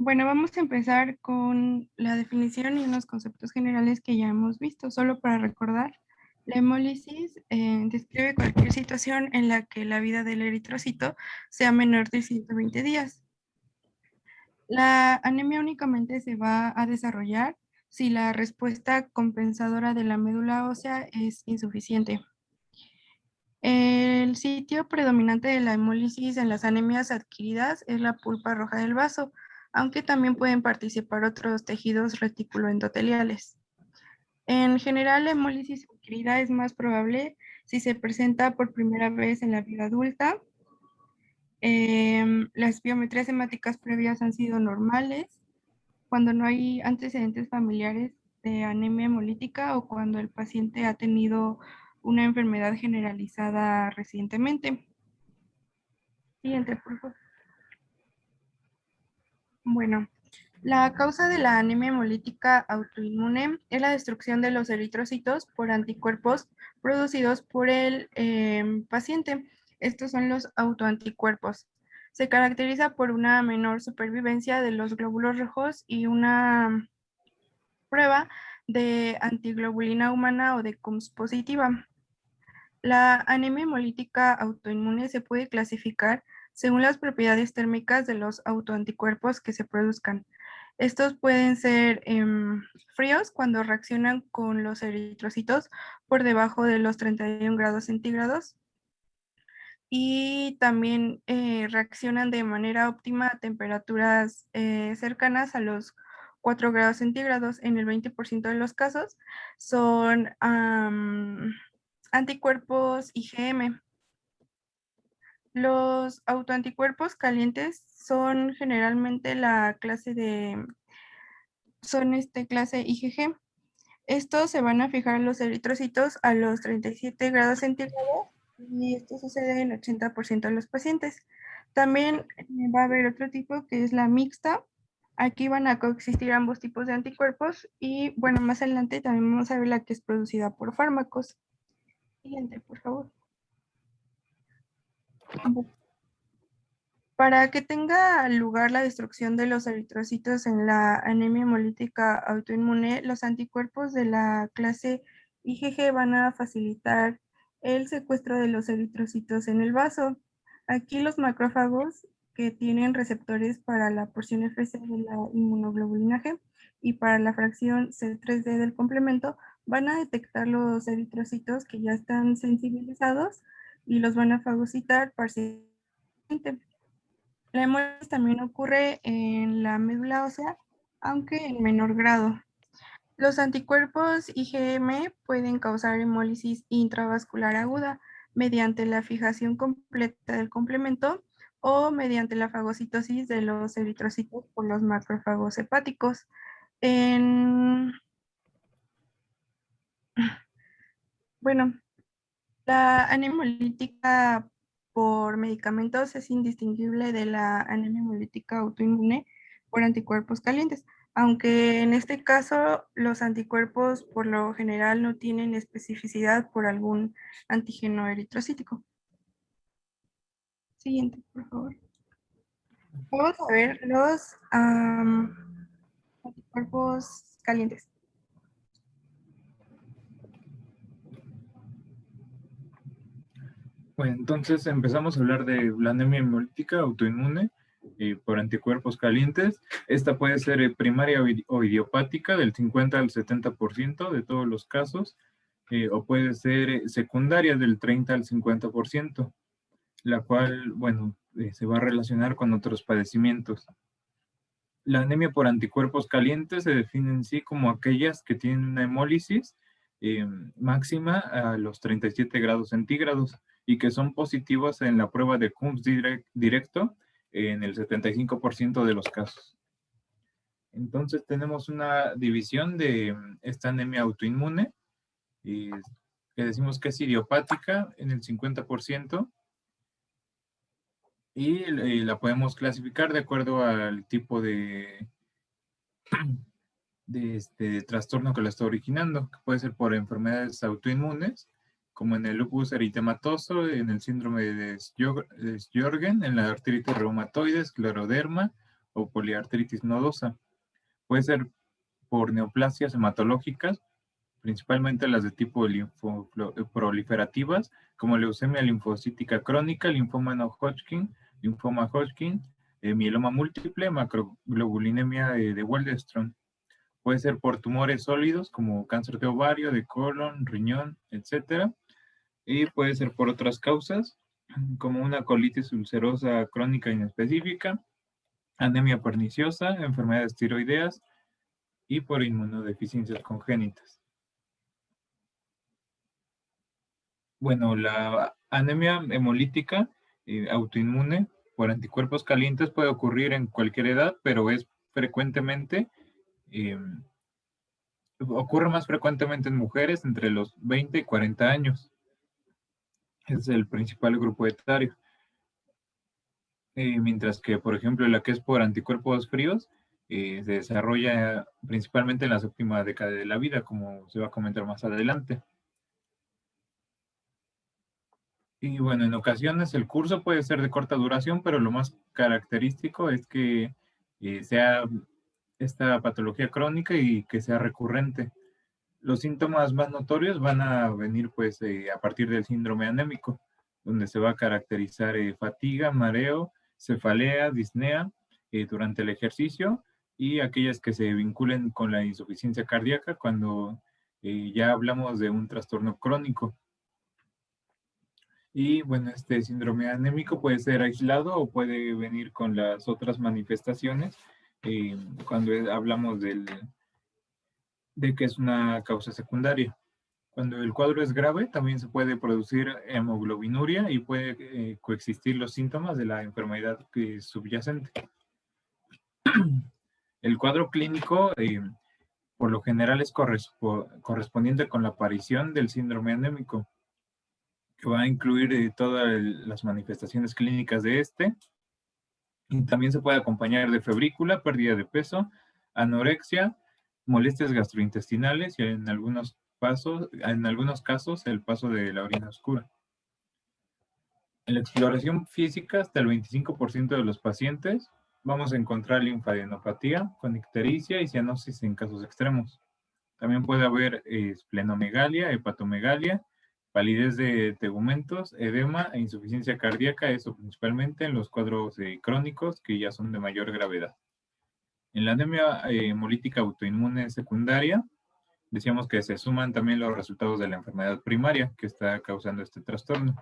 Bueno, vamos a empezar con la definición y unos conceptos generales que ya hemos visto. Solo para recordar, la hemólisis describe cualquier situación en la que la vida del eritrocito sea menor de 120 días. La anemia únicamente se va a desarrollar si la respuesta compensadora de la médula ósea es insuficiente. El sitio predominante de la hemólisis en las anemias adquiridas es la pulpa roja del vaso, aunque también pueden participar otros tejidos reticuloendoteliales. En general, la hemólisis adquirida es más probable si se presenta por primera vez en la vida adulta. Las biometrías hemáticas previas han sido normales, cuando no hay antecedentes familiares de anemia hemolítica o cuando el paciente ha tenido una enfermedad generalizada recientemente. Siguiente, por favor. Bueno, la causa de la anemia hemolítica autoinmune es la destrucción de los eritrocitos por anticuerpos producidos por el paciente. Estos son los autoanticuerpos. Se caracteriza por una menor supervivencia de los glóbulos rojos y una prueba de antiglobulina humana o de CUMS positiva. La anemia hemolítica autoinmune se puede clasificar según las propiedades térmicas de los autoanticuerpos que se produzcan. Estos pueden ser fríos cuando reaccionan con los eritrocitos por debajo de los 31 grados centígrados y también reaccionan de manera óptima a temperaturas cercanas a los 4 grados centígrados. En el 20% de los casos son anticuerpos IgM. Los autoanticuerpos calientes son generalmente la clase clase IgG. Estos se van a fijar a los eritrocitos a los 37 grados centígrados y esto sucede en 80% de los pacientes. También va a haber otro tipo que es la mixta. Aquí van a coexistir ambos tipos de anticuerpos y bueno, más adelante también vamos a ver la que es producida por fármacos. Siguiente, por favor. Para que tenga lugar la destrucción de los eritrocitos en la anemia hemolítica autoinmune, los anticuerpos de la clase IgG van a facilitar el secuestro de los eritrocitos en el vaso. Aquí los macrófagos que tienen receptores para la porción Fc de la inmunoglobulina G y para la fracción C3d del complemento van a detectar los eritrocitos que ya están sensibilizados y los van a fagocitar parcialmente. La hemólisis también ocurre en la médula ósea, aunque en menor grado. Los anticuerpos IgM pueden causar hemólisis intravascular aguda mediante la fijación completa del complemento o mediante la fagocitosis de los eritrocitos por los macrófagos hepáticos. Bueno, la anemia hemolítica por medicamentos es indistinguible de la anemia hemolítica autoinmune por anticuerpos calientes, aunque en este caso los anticuerpos por lo general no tienen especificidad por algún antígeno eritrocítico. Siguiente, por favor. Vamos a ver los anticuerpos calientes. Bueno, entonces empezamos a hablar de la anemia hemolítica autoinmune por anticuerpos calientes. Esta puede ser primaria o idiopática del 50 al 70% de todos los casos, o puede ser secundaria del 30 al 50%, la cual, bueno, se va a relacionar con otros padecimientos. La anemia por anticuerpos calientes se define en sí como aquellas que tienen una hemólisis máxima a los 37 grados centígrados y que son positivas en la prueba de CUMS directo en el 75% de los casos. Entonces tenemos una división de esta anemia autoinmune, que decimos que es idiopática en el 50%, y la podemos clasificar de acuerdo al tipo de trastorno que lo está originando, que puede ser por enfermedades autoinmunes, como en el lupus eritematoso, en el síndrome de Sjögren, en la artritis reumatoide, escleroderma o poliartritis nodosa. Puede ser por neoplasias hematológicas, principalmente las de tipo proliferativas, como leucemia linfocítica crónica, linfoma no Hodgkin, linfoma Hodgkin, mieloma múltiple, macroglobulinemia de Waldenström. Puede ser por tumores sólidos como cáncer de ovario, de colon, riñón, etcétera. Y puede ser por otras causas, como una colitis ulcerosa crónica inespecífica, anemia perniciosa, enfermedades tiroideas y por inmunodeficiencias congénitas. Bueno, la anemia hemolítica autoinmune por anticuerpos calientes puede ocurrir en cualquier edad, pero es frecuentemente, ocurre más frecuentemente en mujeres entre los 20 y 40 años. Es el principal grupo etario. Mientras que, por ejemplo, la que es por anticuerpos fríos se desarrolla principalmente en la séptima década de la vida, como se va a comentar más adelante. Y bueno, en ocasiones el curso puede ser de corta duración, pero lo más característico es que sea esta patología crónica y que sea recurrente. Los síntomas más notorios van a venir pues a partir del síndrome anémico, donde se va a caracterizar fatiga, mareo, cefalea, disnea durante el ejercicio y aquellas que se vinculen con la insuficiencia cardíaca cuando ya hablamos de un trastorno crónico. Y bueno, este síndrome anémico puede ser aislado o puede venir con las otras manifestaciones cuando hablamos de que es una causa secundaria. Cuando el cuadro es grave, también se puede producir hemoglobinuria y puede coexistir los síntomas de la enfermedad subyacente. El cuadro clínico, por lo general, es correspondiente con la aparición del síndrome anémico, que va a incluir todas las manifestaciones clínicas de este. Y también se puede acompañar de febrícula, pérdida de peso, anorexia, molestias gastrointestinales y en algunos casos el paso de la orina oscura. En la exploración física, hasta el 25% de los pacientes vamos a encontrar linfadenopatía con ictericia y cianosis en casos extremos. También puede haber esplenomegalia, hepatomegalia, palidez de tegumentos, edema e insuficiencia cardíaca, eso principalmente en los cuadros crónicos que ya son de mayor gravedad. En la anemia hemolítica autoinmune secundaria, decíamos que se suman también los resultados de la enfermedad primaria que está causando este trastorno.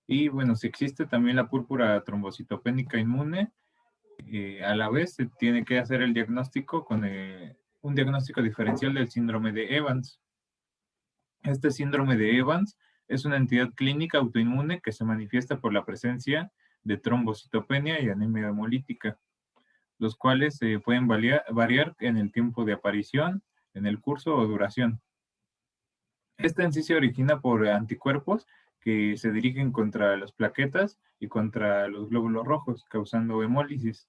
Y bueno, si existe también la púrpura trombocitopénica inmune, a la vez se tiene que hacer el diagnóstico con un diagnóstico diferencial del síndrome de Evans. Este síndrome de Evans es una entidad clínica autoinmune que se manifiesta por la presencia de trombocitopenia y anemia hemolítica, los cuales pueden variar en el tiempo de aparición, en el curso o duración. Esta en sí se origina por anticuerpos que se dirigen contra las plaquetas y contra los glóbulos rojos, causando hemólisis.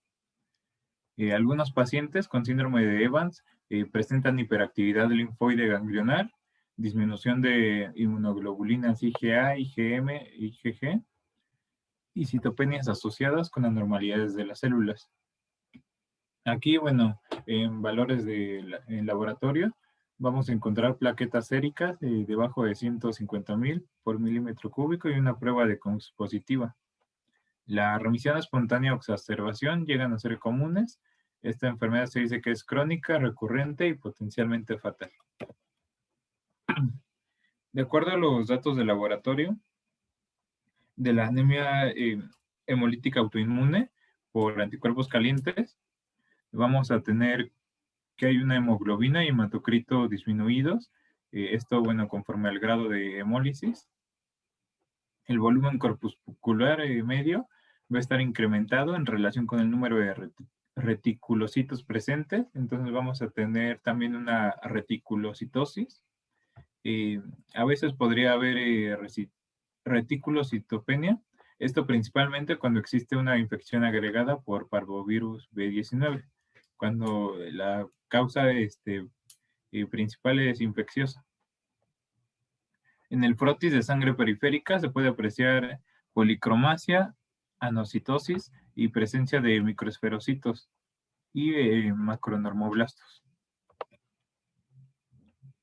Algunos pacientes con síndrome de Evans presentan hiperactividad linfoide ganglionar, disminución de inmunoglobulinas IgA, IgM, IgG y citopenias asociadas con anormalidades de las células. Aquí, bueno, en valores en laboratorio, vamos a encontrar plaquetas séricas debajo de 150,000 por milímetro cúbico y una prueba de Coombs positiva. La remisión espontánea o exacerbación llegan a ser comunes. Esta enfermedad se dice que es crónica, recurrente y potencialmente fatal. De acuerdo a los datos de laboratorio de la anemia hemolítica autoinmune por anticuerpos calientes, vamos a tener que hay una hemoglobina y hematocrito disminuidos. Esto, bueno, conforme al grado de hemólisis. El volumen corpuscular medio va a estar incrementado en relación con el número de reticulocitos presentes. Entonces vamos a tener también una reticulocitosis. A veces podría haber reticulocitopenia. Esto principalmente cuando existe una infección agregada por parvovirus B19, cuando la causa principal es infecciosa. En el frotis de sangre periférica se puede apreciar policromasia, anocitosis y presencia de microesferocitos. y macronormoblastos.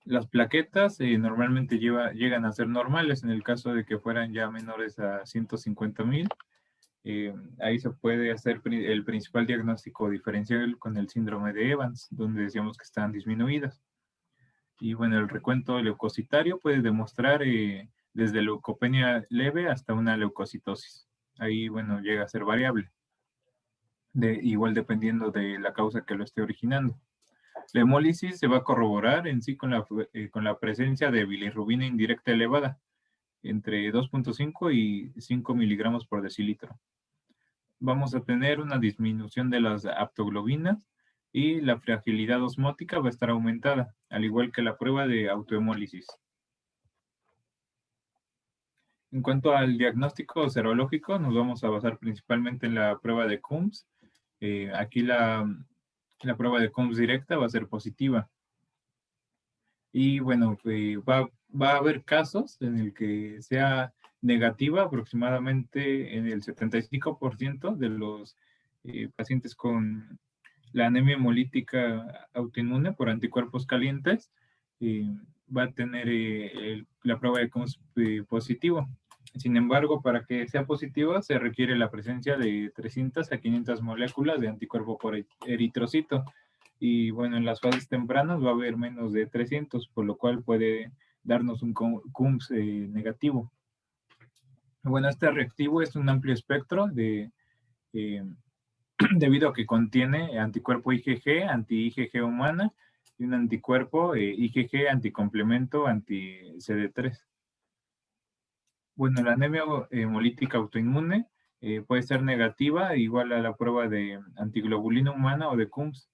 Las plaquetas normalmente llegan a ser normales en el caso de que fueran ya menores a 150,000. Ahí se puede hacer el principal diagnóstico diferencial con el síndrome de Evans, donde decíamos que están disminuidas. Y bueno, el recuento leucocitario puede demostrar desde leucopenia leve hasta una leucocitosis. Ahí, bueno, llega a ser variable, igual dependiendo de la causa que lo esté originando. La hemólisis se va a corroborar en sí con la presencia de bilirrubina indirecta elevada, entre 2.5 y 5 miligramos por decilitro. Vamos a tener una disminución de las aptoglobinas y la fragilidad osmótica va a estar aumentada, al igual que la prueba de autohemólisis. En cuanto al diagnóstico serológico, nos vamos a basar principalmente en la prueba de Coombs. Aquí la prueba de Coombs directa va a ser positiva. Y bueno, va a haber casos en el que sea negativa aproximadamente en el 75% de los pacientes con la anemia hemolítica autoinmune por anticuerpos calientes. Va a tener la prueba de Coombs positivo. Sin embargo, para que sea positiva se requiere la presencia de 300 a 500 moléculas de anticuerpo por eritrocito. Y bueno, en las fases tempranas va a haber menos de 300, por lo cual puede darnos un Coombs negativo. Bueno, este reactivo es un amplio espectro debido a que contiene anticuerpo IgG, anti-IgG humana y un anticuerpo IgG anticomplemento anti-CD3. Bueno, la anemia hemolítica autoinmune puede ser negativa, igual a la prueba de antiglobulina humana o de Coombs.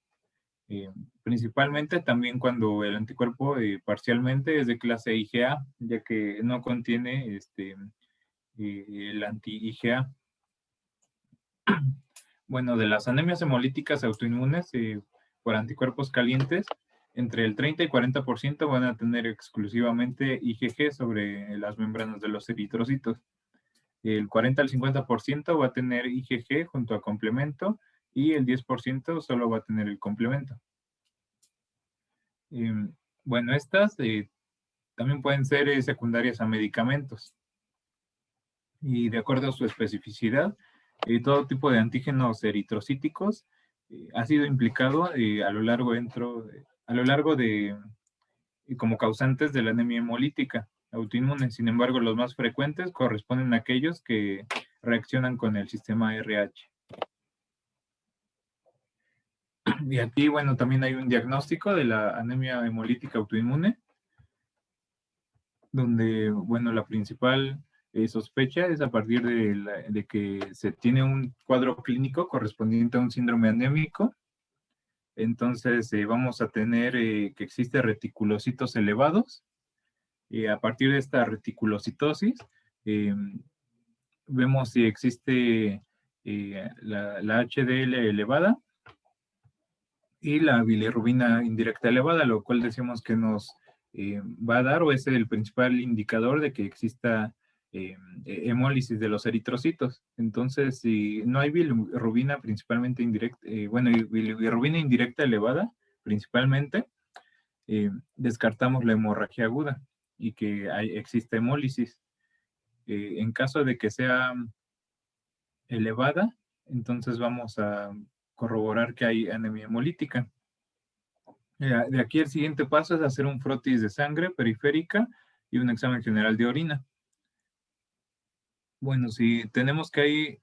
Principalmente también cuando el anticuerpo parcialmente es de clase IgA, ya que no contiene el anti-IgA. Bueno, de las anemias hemolíticas autoinmunes por anticuerpos calientes, entre el 30 y 40% van a tener exclusivamente IgG sobre las membranas de los eritrocitos. El 40 al 50% va a tener IgG junto a complemento y el 10% solo va a tener el complemento. Bueno, estas también pueden ser secundarias a medicamentos. Y de acuerdo a su especificidad, todo tipo de antígenos eritrocíticos ha sido implicado a lo largo de como causantes de la anemia hemolítica autoinmune. Sin embargo, los más frecuentes corresponden a aquellos que reaccionan con el sistema RH. Y aquí, bueno, también hay un diagnóstico de la anemia hemolítica autoinmune, donde, bueno, la principal sospecha es a partir de que se tiene un cuadro clínico correspondiente a un síndrome anémico. Entonces, vamos a tener que existe reticulocitos elevados. A partir de esta reticulocitosis, vemos si existe la HDL elevada y la bilirrubina indirecta elevada, lo cual decimos que nos va a dar o es el principal indicador de que exista hemólisis de los eritrocitos. Entonces, si no hay bilirrubina principalmente indirecta, bilirrubina indirecta elevada principalmente, descartamos la hemorragia aguda y que existe hemólisis. En caso de que sea elevada, entonces vamos a corroborar que hay anemia hemolítica. De aquí el siguiente paso es hacer un frotis de sangre periférica y un examen general de orina. Bueno, si tenemos que hay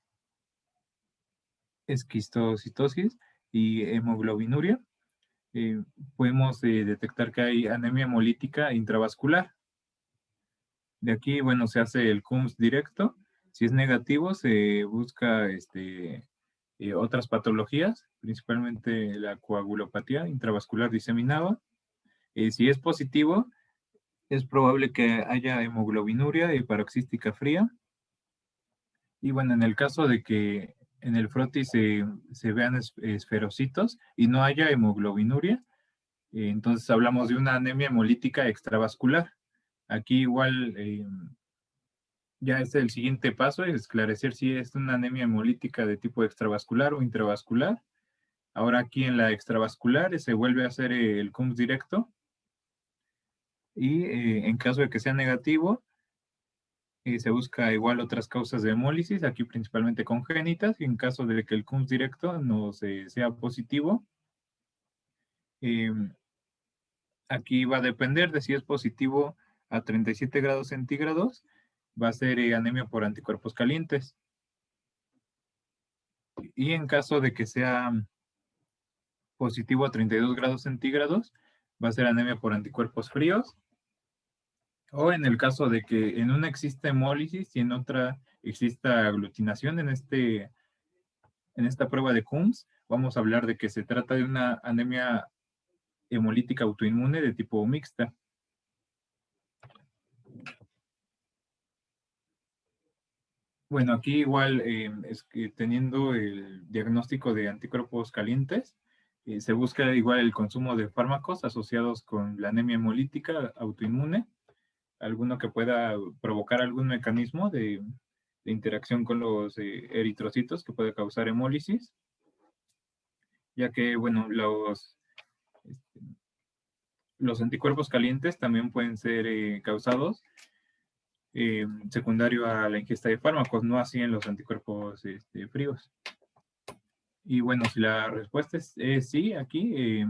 esquistocitosis y hemoglobinuria, podemos detectar que hay anemia hemolítica intravascular. De aquí, bueno, se hace el Coombs directo. Si es negativo, se busca otras patologías, principalmente la coagulopatía intravascular diseminada. Si es positivo, es probable que haya hemoglobinuria y paroxística fría. Y bueno, en el caso de que en el frotis se vean esferocitos y no haya hemoglobinuria, entonces hablamos de una anemia hemolítica extravascular. Aquí igual ya es el siguiente paso, es esclarecer si es una anemia hemolítica de tipo extravascular o intravascular. Ahora aquí en la extravascular se vuelve a hacer el CUMS directo y en caso de que sea negativo, se busca igual otras causas de hemólisis, aquí principalmente congénitas, y en caso de que el CUMS directo no sea positivo, aquí va a depender de si es positivo a 37 grados centígrados, va a ser anemia por anticuerpos calientes. Y en caso de que sea positivo a 32 grados centígrados, va a ser anemia por anticuerpos fríos. O en el caso de que en una exista hemólisis y en otra exista aglutinación en esta prueba de CUMS, vamos a hablar de que se trata de una anemia hemolítica autoinmune de tipo mixta. Bueno, aquí igual es que teniendo el diagnóstico de anticuerpos calientes, se busca igual el consumo de fármacos asociados con la anemia hemolítica autoinmune, alguno que pueda provocar algún mecanismo de interacción con los eritrocitos que puede causar hemólisis, ya que, bueno, los anticuerpos calientes también pueden ser causados secundario a la ingesta de fármacos, no así en los anticuerpos fríos. Y bueno, si la respuesta es sí, aquí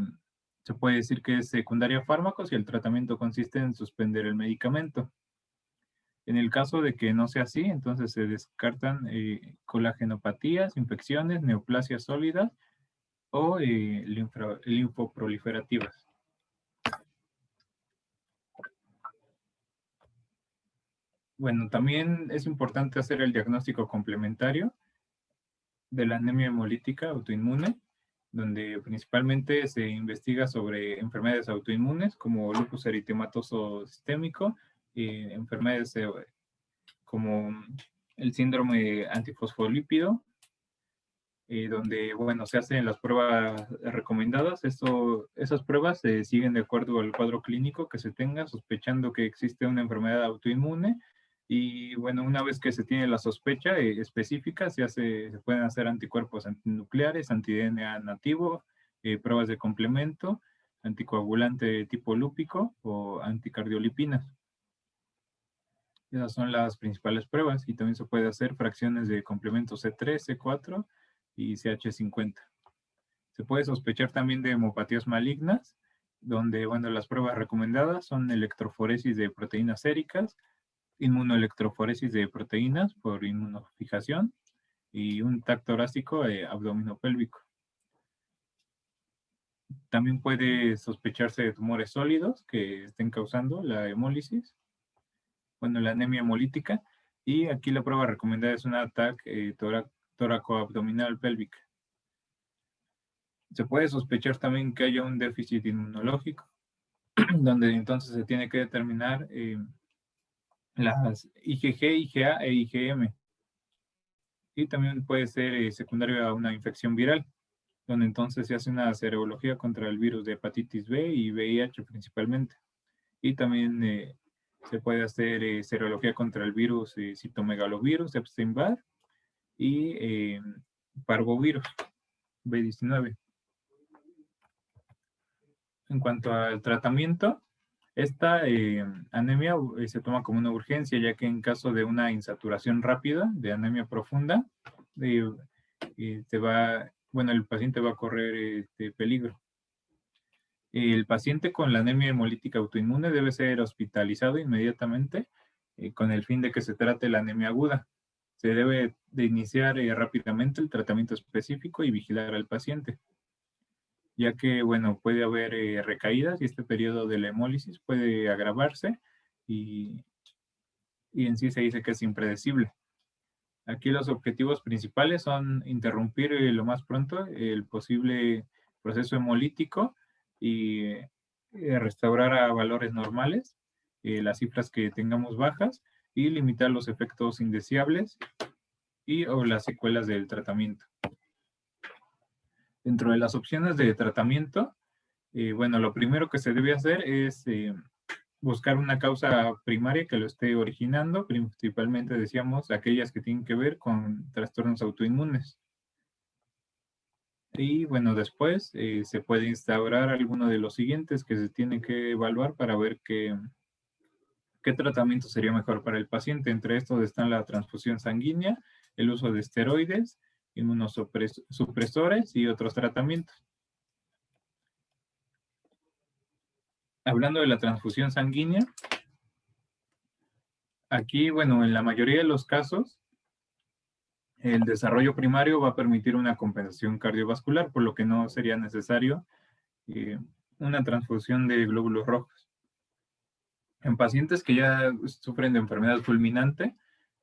se puede decir que es secundaria a fármacos y el tratamiento consiste en suspender el medicamento. En el caso de que no sea así, entonces se descartan colagenopatías, infecciones, neoplasias sólidas o linfoproliferativas. Bueno, también es importante hacer el diagnóstico complementario de la anemia hemolítica autoinmune, donde principalmente se investiga sobre enfermedades autoinmunes como lupus eritematoso sistémico, enfermedades como el síndrome antifosfolípido, donde, bueno, se hacen las pruebas recomendadas. Esas pruebas se siguen de acuerdo al cuadro clínico que se tenga, sospechando que existe una enfermedad autoinmune. Y bueno, una vez que se tiene la sospecha específica, se pueden hacer anticuerpos antinucleares, anti-DNA nativo, pruebas de complemento, anticoagulante tipo lúpico o anticardiolipinas. Esas son las principales pruebas y también se puede hacer fracciones de complemento C3, C4 y CH50. Se puede sospechar también de hemopatías malignas, donde, bueno, las pruebas recomendadas son electroforesis de proteínas séricas, inmunoelectroforesis de proteínas por inmunofijación y un TAC torácico abdominopélvico. También puede sospecharse de tumores sólidos que estén causando la hemólisis, bueno, la anemia hemolítica, y aquí la prueba recomendada es una TAC tóraco-abdominal pélvica. Se puede sospechar también que haya un déficit inmunológico, donde entonces se tiene que determinar las IgG, IgA e IgM. Y también puede ser secundario a una infección viral, donde entonces se hace una serología contra el virus de hepatitis B y VIH principalmente. Y también se puede hacer serología contra el virus citomegalovirus, Epstein-Barr y parvovirus B19. En cuanto al tratamiento, esta anemia se toma como una urgencia, ya que en caso de una insaturación rápida de anemia profunda, el paciente va a correr peligro. El paciente con la anemia hemolítica autoinmune debe ser hospitalizado inmediatamente con el fin de que se trate la anemia aguda. Se debe de iniciar rápidamente el tratamiento específico y vigilar al paciente, ya que, bueno, puede haber recaídas y este periodo de la hemólisis puede agravarse y en sí se dice que es impredecible. Aquí los objetivos principales son interrumpir lo más pronto el posible proceso hemolítico y restaurar a valores normales las cifras que tengamos bajas y limitar los efectos indeseables o las secuelas del tratamiento. Dentro de las opciones de tratamiento, bueno, lo primero que se debe hacer es buscar una causa primaria que lo esté originando, principalmente decíamos aquellas que tienen que ver con trastornos autoinmunes. Y bueno, después se puede instaurar alguno de los siguientes que se tiene que evaluar para ver qué tratamiento sería mejor para el paciente. Entre estos están la transfusión sanguínea, el uso de esteroides, inmunosupresores y otros tratamientos. Hablando de la transfusión sanguínea, aquí, bueno, en la mayoría de los casos, el desarrollo primario va a permitir una compensación cardiovascular, por lo que no sería necesario eh, una transfusión de glóbulos rojos. En pacientes que ya sufren de enfermedad fulminante,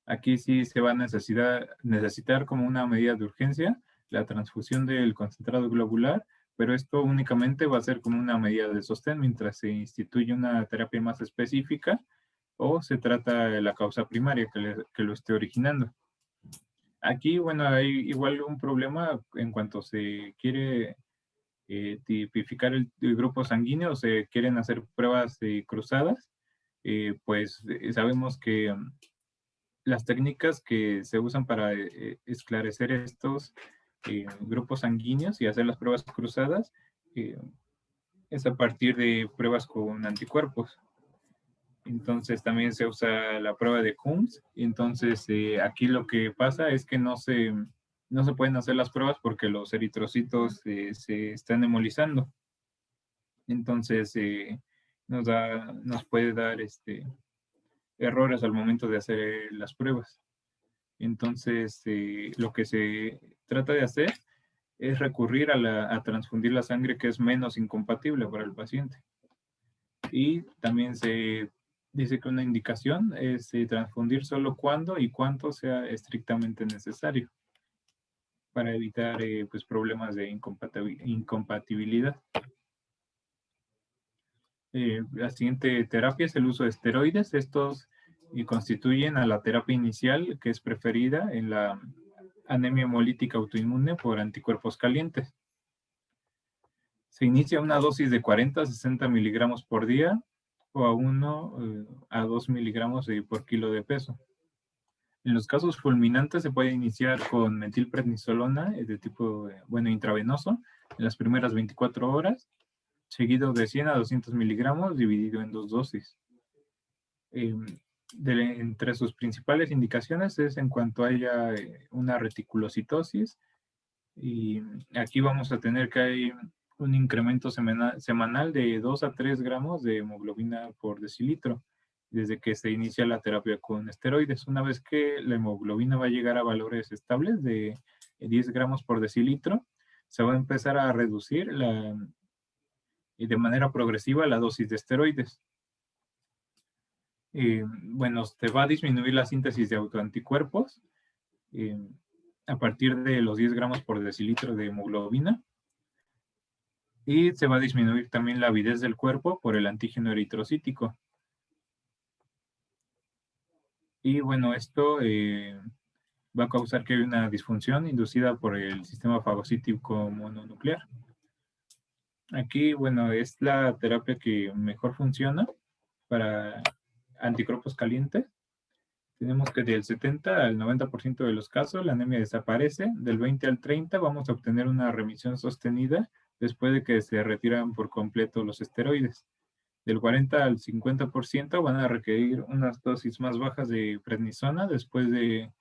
aquí sí se va a necesitar como una medida de urgencia la transfusión del concentrado globular, pero esto únicamente va a ser como una medida de sostén mientras se instituye una terapia más específica o se trata de la causa primaria que lo esté originando. Aquí, bueno, hay igual un problema en cuanto se quiere tipificar el grupo sanguíneo, se quieren hacer pruebas cruzadas, pues sabemos que las técnicas que se usan para esclarecer estos grupos sanguíneos y hacer las pruebas cruzadas eh, es a partir de pruebas con anticuerpos. Entonces también se usa la prueba de Coombs. Entonces aquí lo que pasa es que no se pueden hacer las pruebas porque los eritrocitos se están hemolizando. Entonces nos puede dar errores al momento de hacer las pruebas. Entonces lo que se trata de hacer es recurrir a transfundir la sangre que es menos incompatible para el paciente. Y también se dice que una indicación es transfundir solo cuando y cuánto sea estrictamente necesario para evitar pues problemas de incompatibilidad. La siguiente terapia es el uso de esteroides. Estos constituyen a la terapia inicial que es preferida en la anemia hemolítica autoinmune por anticuerpos calientes. Se inicia una dosis de 40 a 60 miligramos por día o a 1 a 2 miligramos por kilo de peso. En los casos fulminantes se puede iniciar con metilprednisolona de tipo, intravenoso en las primeras 24 horas, seguido de 100 a 200 miligramos dividido en 2 dosis. Entre sus principales indicaciones es en cuanto haya una reticulocitosis, y aquí vamos a tener que hay un incremento semanal de 2 a 3 gramos de hemoglobina por decilitro desde que se inicia la terapia con esteroides. Una vez que la hemoglobina va a llegar a valores estables de 10 gramos por decilitro, se va a empezar a reducir de manera progresiva la dosis de esteroides. Se va a disminuir la síntesis de autoanticuerpos a partir de los 10 gramos por decilitro de hemoglobina, y se va a disminuir también la avidez del cuerpo por el antígeno eritrocítico. Y bueno, esto va a causar que haya una disfunción inducida por el sistema fagocítico mononuclear. Aquí, bueno, es la terapia que mejor funciona para anticuerpos calientes. Tenemos que del 70 al 90% de los casos la anemia desaparece. Del 20 al 30 vamos a obtener una remisión sostenida después de que se retiran por completo los esteroides. Del 40 al 50% van a requerir unas dosis más bajas de prednisona después de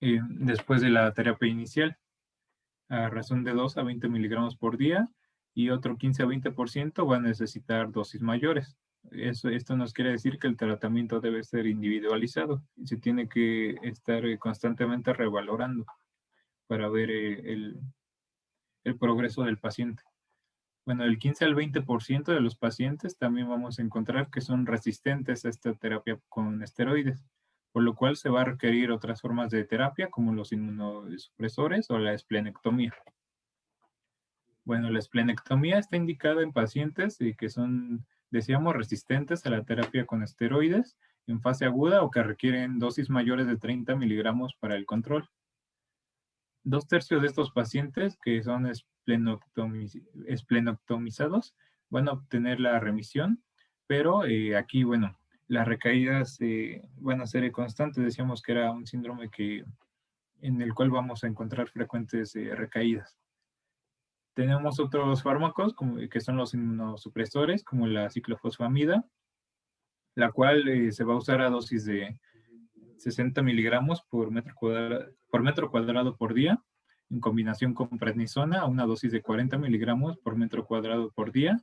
la terapia inicial, a razón de 2 a 20 miligramos por día, y otro 15 a 20% va a necesitar dosis mayores. Esto nos quiere decir que el tratamiento debe ser individualizado y se tiene que estar constantemente revalorando para ver el progreso del paciente. Bueno, el 15 al 20% de los pacientes también vamos a encontrar que son resistentes a esta terapia con esteroides, por lo cual se va a requerir otras formas de terapia como los inmunosupresores o la esplenectomía. Bueno, la esplenectomía está indicada en pacientes que son, decíamos, resistentes a la terapia con esteroides en fase aguda o que requieren dosis mayores de 30 miligramos para el control. 2/3 de estos pacientes que son esplenectomizados van a obtener la remisión, pero aquí, bueno, las recaídas van a ser constantes. Decíamos que era un síndrome que en el cual vamos a encontrar frecuentes recaídas. Tenemos otros fármacos que son los inmunosupresores, como la ciclofosfamida, la cual se va a usar a dosis de 60 miligramos por metro cuadrado por día, en combinación con prednisona a una dosis de 40 miligramos por metro cuadrado por día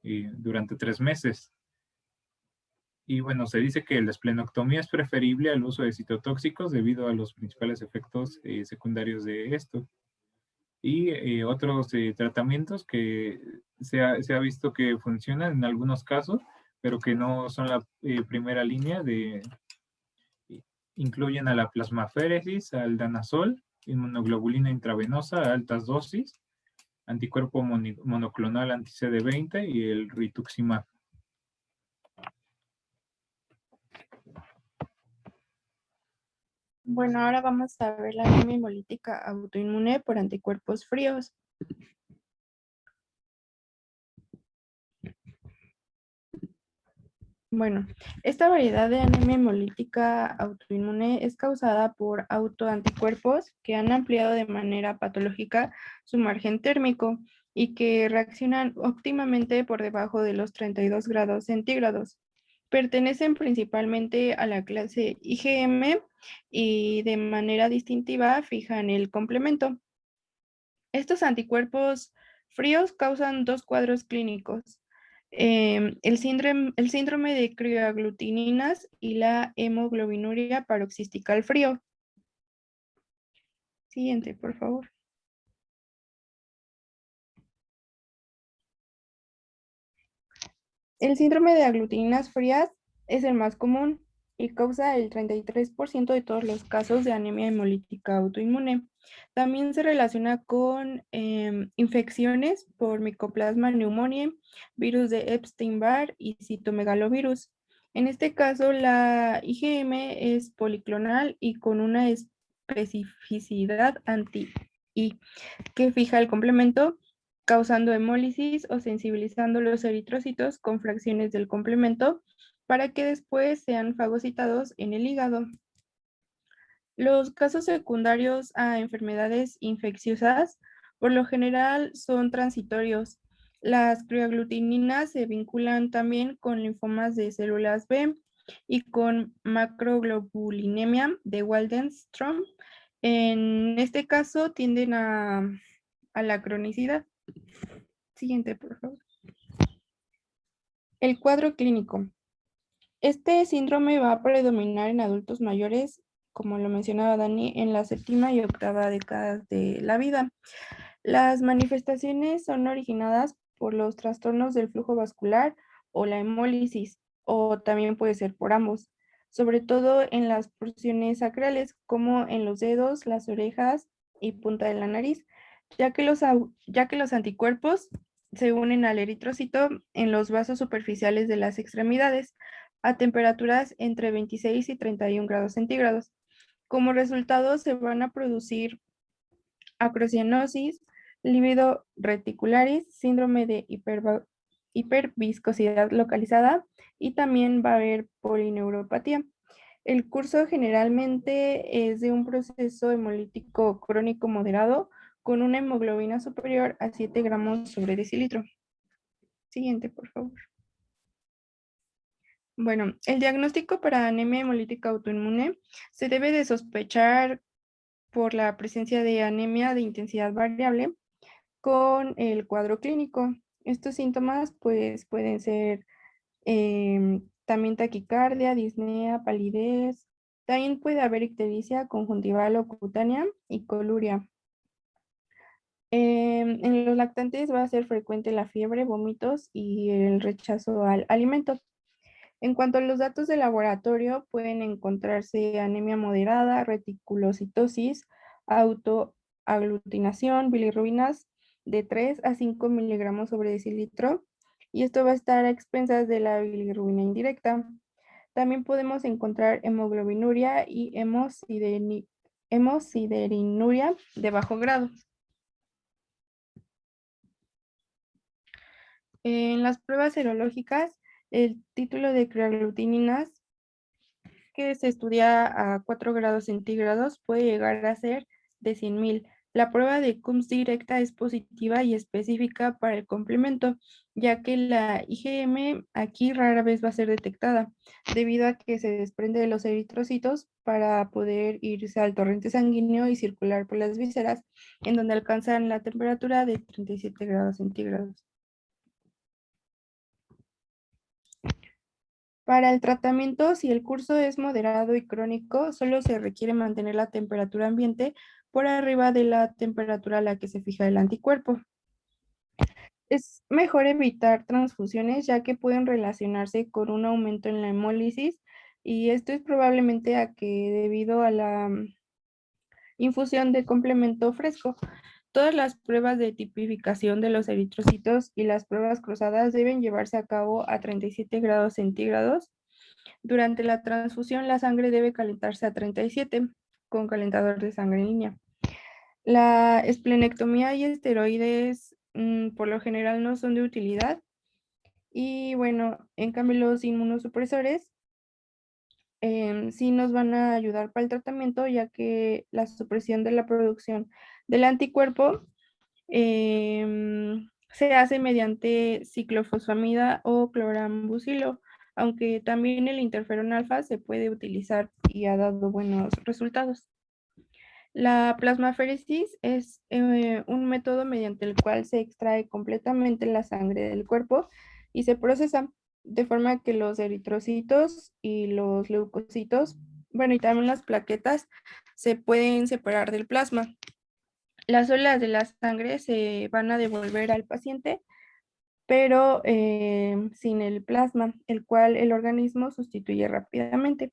durante 3 meses. Y bueno, se dice que la esplenectomía es preferible al uso de citotóxicos debido a los principales efectos secundarios de esto. Y otros tratamientos que se ha visto que funcionan en algunos casos, pero que no son la primera línea incluyen a la plasmaféresis, al danazol, inmunoglobulina intravenosa a altas dosis, anticuerpo monoclonal anti-CD20 y el rituximab. Bueno, ahora vamos a ver la anemia hemolítica autoinmune por anticuerpos fríos. Bueno, esta variedad de anemia hemolítica autoinmune es causada por autoanticuerpos que han ampliado de manera patológica su margen térmico y que reaccionan óptimamente por debajo de los 32 grados centígrados. Pertenecen principalmente a la clase IgM y de manera distintiva fijan el complemento. Estos anticuerpos fríos causan dos cuadros clínicos, el síndrome de crioaglutininas y la hemoglobinuria paroxística al frío. Siguiente, por favor. El síndrome de aglutininas frías es el más común y causa el 33% de todos los casos de anemia hemolítica autoinmune. También se relaciona con infecciones por Mycoplasma pneumoniae, virus de Epstein-Barr y citomegalovirus. En este caso, la IgM es policlonal y con una especificidad anti-I que fija el complemento causando hemólisis o sensibilizando los eritrocitos con fracciones del complemento para que después sean fagocitados en el hígado. Los casos secundarios a enfermedades infecciosas por lo general son transitorios. Las crioaglutininas se vinculan también con linfomas de células B y con macroglobulinemia de Waldenström. En este caso tienden a la cronicidad. Siguiente, por favor. El cuadro clínico. Este síndrome va a predominar en adultos mayores, como lo mencionaba Dani, en la séptima y octava décadas de la vida. Las manifestaciones son originadas por los trastornos del flujo vascular o la hemólisis, o también puede ser por ambos, sobre todo en las porciones sacrales, como en los dedos, las orejas y punta de la nariz, ya que los anticuerpos se unen al eritrocito en los vasos superficiales de las extremidades a temperaturas entre 26 y 31 grados centígrados. Como resultado, se van a producir acrocianosis, lívido reticularis, síndrome de hiperviscosidad localizada y también va a haber polineuropatía. El curso generalmente es de un proceso hemolítico crónico moderado con una hemoglobina superior a 7 gramos sobre decilitro. Siguiente, por favor. Bueno, el diagnóstico para anemia hemolítica autoinmune se debe de sospechar por la presencia de anemia de intensidad variable con el cuadro clínico. Estos síntomas pues pueden ser también taquicardia, disnea, palidez. También puede haber ictericia conjuntival o cutánea y coluria. En los lactantes va a ser frecuente la fiebre, vómitos y el rechazo al alimento. En cuanto a los datos de laboratorio, pueden encontrarse anemia moderada, reticulocitosis, autoaglutinación, bilirrubinas de 3 a 5 miligramos sobre decilitro, y esto va a estar a expensas de la bilirrubina indirecta. También podemos encontrar hemoglobinuria y hemosiderinuria de bajo grado. En las pruebas serológicas, el título de creaglutininas que se estudia a 4 grados centígrados, puede llegar a ser de 100.000. La prueba de Coombs directa es positiva y específica para el complemento, ya que la IgM aquí rara vez va a ser detectada, debido a que se desprende de los eritrocitos para poder irse al torrente sanguíneo y circular por las vísceras, en donde alcanzan la temperatura de 37 grados centígrados. Para el tratamiento, si el curso es moderado y crónico, solo se requiere mantener la temperatura ambiente por arriba de la temperatura a la que se fija el anticuerpo. Es mejor evitar transfusiones ya que pueden relacionarse con un aumento en la hemólisis, y esto es probablemente a que debido a la infusión de complemento fresco. Todas las pruebas de tipificación de los eritrocitos y las pruebas cruzadas deben llevarse a cabo a 37 grados centígrados. Durante la transfusión, la sangre debe calentarse a 37 con calentador de sangre en línea. La esplenectomía y esteroides por lo general no son de utilidad. Y bueno, en cambio los inmunosupresores sí nos van a ayudar para el tratamiento, ya que la supresión de la producción del anticuerpo se hace mediante ciclofosfamida o clorambucilo, aunque también el interferón alfa se puede utilizar y ha dado buenos resultados. La plasmaféresis es un método mediante el cual se extrae completamente la sangre del cuerpo y se procesa de forma que los eritrocitos y los leucocitos, bueno, y también las plaquetas, se pueden separar del plasma. Las células de la sangre se van a devolver al paciente, pero sin el plasma, el cual el organismo sustituye rápidamente.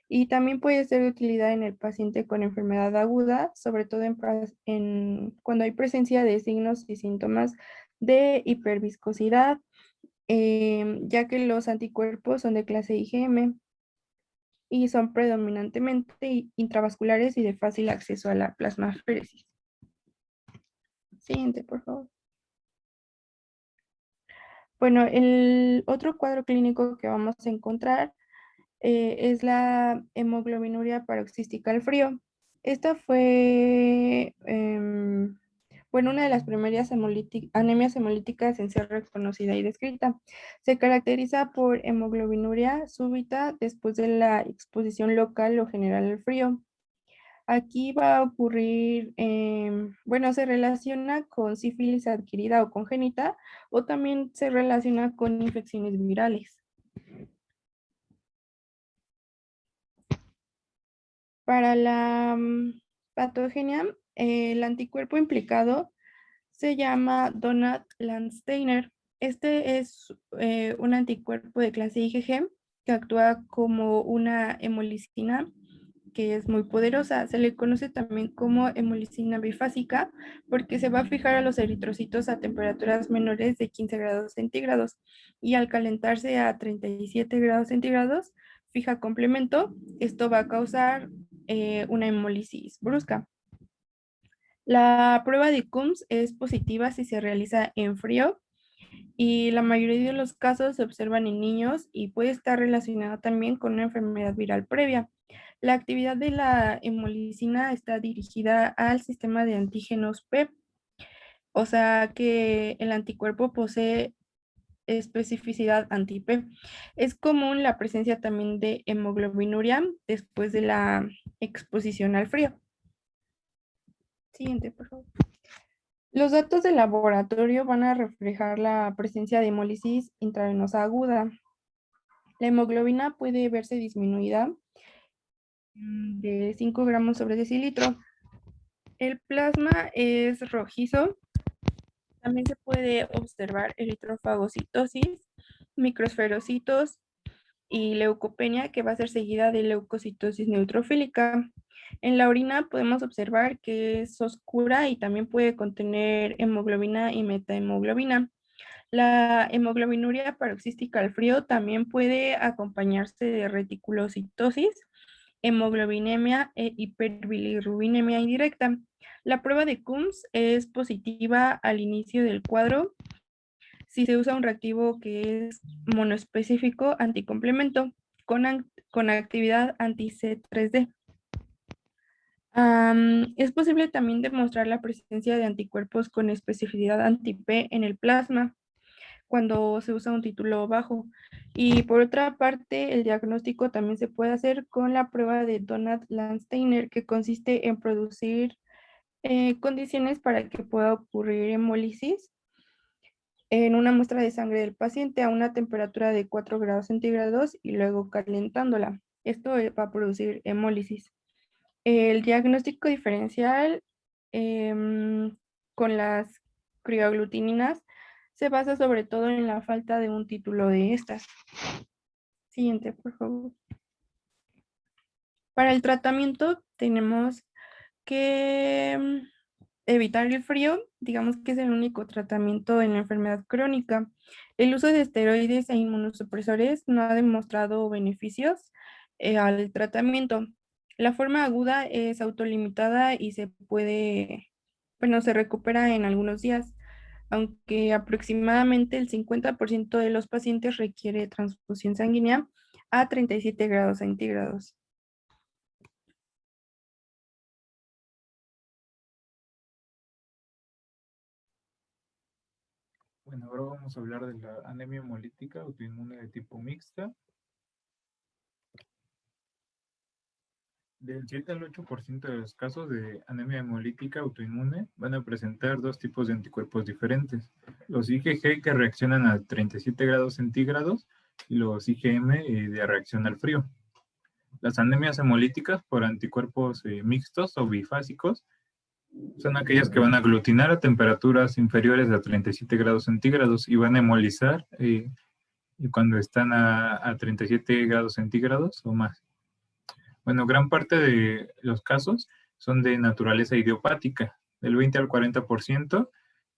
Y también puede ser de utilidad en el paciente con enfermedad aguda, sobre todo cuando hay presencia de signos y síntomas de hiperviscosidad, ya que los anticuerpos son de clase IgM y son predominantemente intravasculares y de fácil acceso a la plasmaféresis. Siguiente, por favor. Bueno, el otro cuadro clínico que vamos a encontrar es la hemoglobinuria paroxística al frío. Esta fue, bueno, una de las primeras anemias hemolíticas en ser reconocida y descrita. Se caracteriza por hemoglobinuria súbita después de la exposición local o general al frío. Aquí va a ocurrir, bueno, se relaciona con sífilis adquirida o congénita, o también se relaciona con infecciones virales. Para la patogenia, el anticuerpo implicado se llama Donat-Landsteiner. Este es un anticuerpo de clase IgG que actúa como una hemolicina que es muy poderosa. Se le conoce también como hemolicina bifásica porque se va a fijar a los eritrocitos a temperaturas menores de 15 grados centígrados, y al calentarse a 37 grados centígrados fija complemento. Esto va a causar una hemólisis brusca. La prueba de Coombs es positiva si se realiza en frío, y la mayoría de los casos se observan en niños y puede estar relacionada también con una enfermedad viral previa. La actividad de la hemolicina está dirigida al sistema de antígenos P, o sea que el anticuerpo posee especificidad anti-P. Es común la presencia también de hemoglobinuria después de la exposición al frío. Siguiente, por favor. Los datos del laboratorio van a reflejar la presencia de hemólisis intravenosa aguda. La hemoglobina puede verse disminuida de 5 gramos sobre decilitro. El plasma es rojizo. También se puede observar eritrofagocitosis, microesferocitos y leucopenia, que va a ser seguida de leucocitosis neutrofílica. En la orina podemos observar que es oscura y también puede contener hemoglobina y metahemoglobina. La hemoglobinuria paroxística al frío también puede acompañarse de reticulocitosis, hemoglobinemia e hiperbilirrubinemia indirecta. La prueba de Coombs es positiva al inicio del cuadro si se usa un reactivo que es monoespecífico anticomplemento con actividad anti-C3D. Es posible también demostrar la presencia de anticuerpos con especificidad anti-P en el plasma cuando se usa un título bajo. Y por otra parte, el diagnóstico también se puede hacer con la prueba de Donat-Landsteiner, que consiste en producir condiciones para que pueda ocurrir hemólisis en una muestra de sangre del paciente a una temperatura de 4 grados centígrados y luego calentándola. Esto va a producir hemólisis. El diagnóstico diferencial con las crioaglutininas se basa sobre todo en la falta de un título de estas. Siguiente, por favor. Para el tratamiento tenemos que evitar el frío, digamos que es el único tratamiento en la enfermedad crónica. El uso de esteroides e inmunosupresores no ha demostrado beneficios al tratamiento. La forma aguda es autolimitada y se recupera en algunos días, aunque aproximadamente el 50% de los pacientes requiere transfusión sanguínea a 37 grados centígrados. Bueno, ahora vamos a hablar de la anemia hemolítica autoinmune de tipo mixta. Del 7 al 8% de los casos de anemia hemolítica autoinmune van a presentar dos tipos de anticuerpos diferentes. Los IgG que reaccionan a 37 grados centígrados y los IgM de reacción al frío. Las anemias hemolíticas por anticuerpos mixtos o bifásicos son aquellas que van a aglutinar a temperaturas inferiores a 37 grados centígrados y van a hemolizar cuando están a 37 grados centígrados o más. Bueno, gran parte de los casos son de naturaleza idiopática, del 20 al 40%,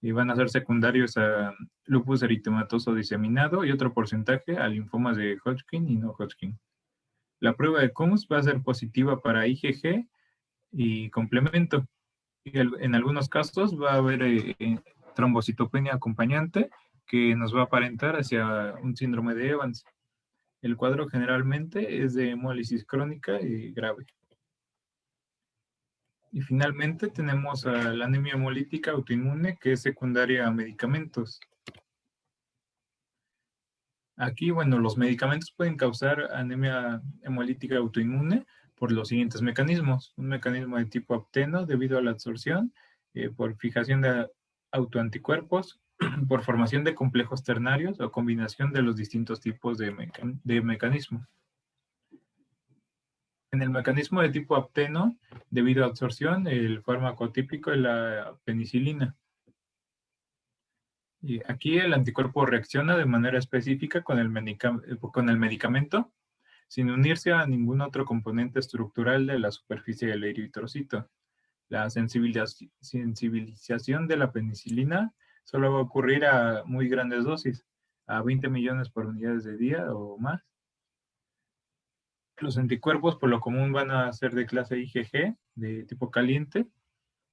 y van a ser secundarios a lupus eritematoso diseminado y otro porcentaje a linfomas de Hodgkin y no Hodgkin. La prueba de Coombs va a ser positiva para IgG y complemento. Y en algunos casos va a haber trombocitopenia acompañante que nos va a aparentar hacia un síndrome de Evans. El cuadro generalmente es de hemólisis crónica y grave. Y finalmente tenemos a la anemia hemolítica autoinmune, que es secundaria a medicamentos. Aquí, bueno, los medicamentos pueden causar anemia hemolítica autoinmune por los siguientes mecanismos. Un mecanismo de tipo apteno debido a la absorción, por fijación de autoanticuerpos, por formación de complejos ternarios o combinación de los distintos tipos de mecanismos. En el mecanismo de tipo apteno, debido a absorción, el fármaco típico es la penicilina. Y aquí el anticuerpo reacciona de manera específica con el medicamento, sin unirse a ningún otro componente estructural de la superficie del eritrocito. La sensibilización de la penicilina solo va a ocurrir a muy grandes dosis, a 20 millones por unidades de día o más. Los anticuerpos por lo común van a ser de clase IgG, de tipo caliente,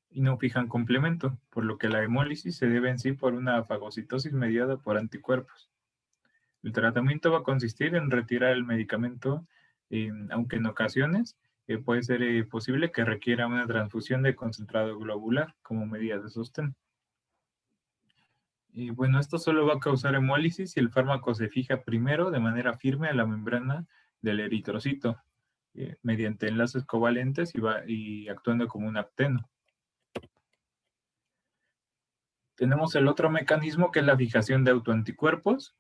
y no fijan complemento, por lo que la hemólisis se debe en sí por una fagocitosis mediada por anticuerpos. El tratamiento va a consistir en retirar el medicamento, aunque en ocasiones puede ser posible que requiera una transfusión de concentrado globular como medida de sostén. Y bueno, esto solo va a causar hemólisis si el fármaco se fija primero de manera firme a la membrana del eritrocito, mediante enlaces covalentes y actuando como un apteno. Tenemos el otro mecanismo que es la fijación de autoanticuerpos,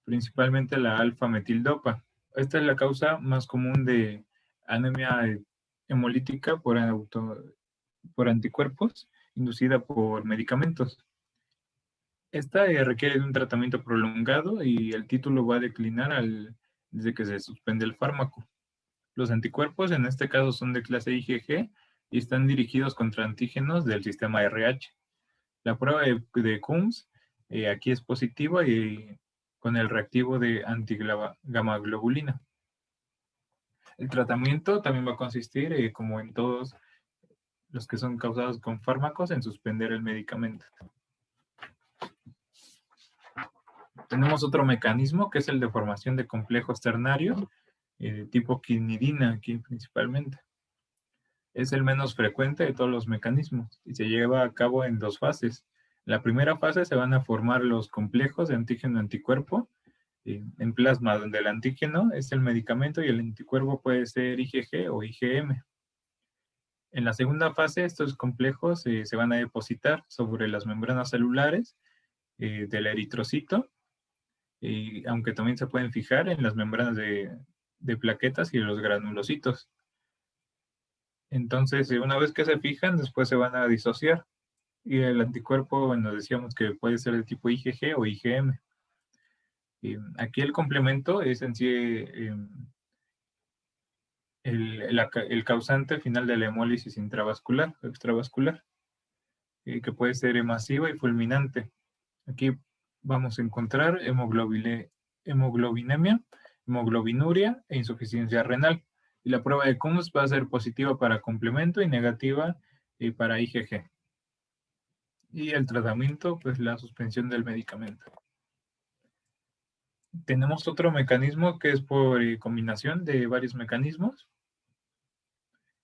principalmente la alfa-metildopa. Esta es la causa más común de anemia hemolítica por anticuerpos inducida por medicamentos. Esta requiere de un tratamiento prolongado y el título va a declinar desde que se suspende el fármaco. Los anticuerpos en este caso son de clase IgG y están dirigidos contra antígenos del sistema RH. La prueba de Coombs aquí es positiva y con el reactivo de antigamma-globulina. El tratamiento también va a consistir, como en todos los que son causados con fármacos, en suspender el medicamento. Tenemos otro mecanismo que es el de formación de complejos ternarios, tipo quinidina aquí principalmente. Es el menos frecuente de todos los mecanismos y se lleva a cabo en 2 fases. En la primera fase se van a formar los complejos de antígeno-anticuerpo en plasma, donde el antígeno es el medicamento y el anticuerpo puede ser IgG o IgM. En la segunda fase, estos complejos se van a depositar sobre las membranas celulares del eritrocito, aunque también se pueden fijar en las membranas de plaquetas y los granulocitos. Entonces, una vez que se fijan, después se van a disociar. Y el anticuerpo, bueno, decíamos que puede ser de tipo IgG o IgM. Aquí el complemento es en sí el causante final de la hemólisis intravascular o extravascular, que puede ser masiva y fulminante. Aquí vamos a encontrar hemoglobinemia, hemoglobinuria e insuficiencia renal. Y la prueba de Coombs va a ser positiva para complemento y negativa para IgG. Y el tratamiento, pues la suspensión del medicamento. Tenemos otro mecanismo que es por combinación de varios mecanismos.